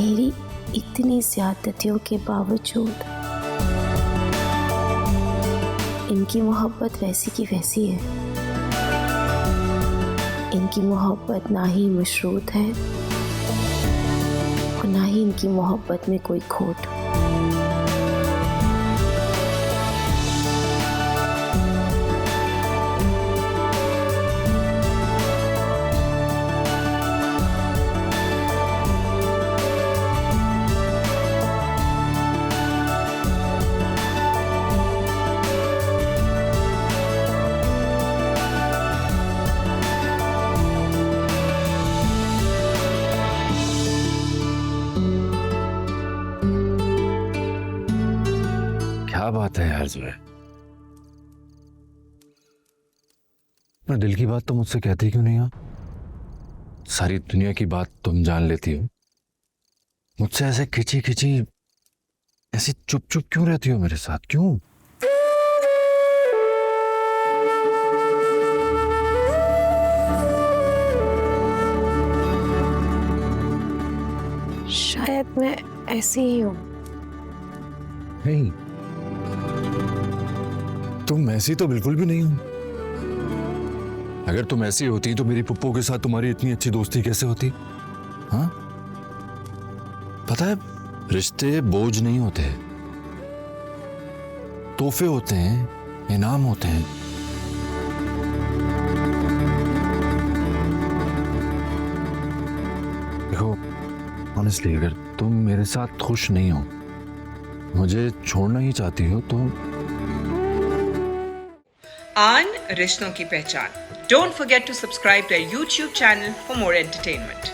मेरी इतनी ज़्यादतियों के बावजूद इनकी मोहब्बत वैसी की वैसी है। इनकी मोहब्बत ना ही मशरूत है और ना ही इनकी मोहब्बत में कोई खोट। क्या बात है यार ज़ुबैर, मैं दिल की बात तो मुझसे कहती क्यों नहीं हो? सारी दुनिया की बात तुम जान लेती हो, मुझसे ऐसे खिंची खिंची ऐसी चुप चुप क्यों रहती हो मेरे साथ? क्यों? शायद मैं ऐसी ही हूँ। नहीं, तुम ऐसी तो बिल्कुल भी नहीं हो। अगर तुम ऐसी होती तो मेरी पुप्पो के साथ तुम्हारी इतनी अच्छी दोस्ती कैसे होती? हाँ, पता है, रिश्ते बोझ नहीं होते, तोहफे होते हैं, इनाम होते हैं। देखो, ऑनेस्टली अगर तुम मेरे साथ खुश नहीं हो, मुझे छोड़ना ही चाहती हो तो आन रिश्तों की पहचान. Don't forget to subscribe to our YouTube channel for more entertainment.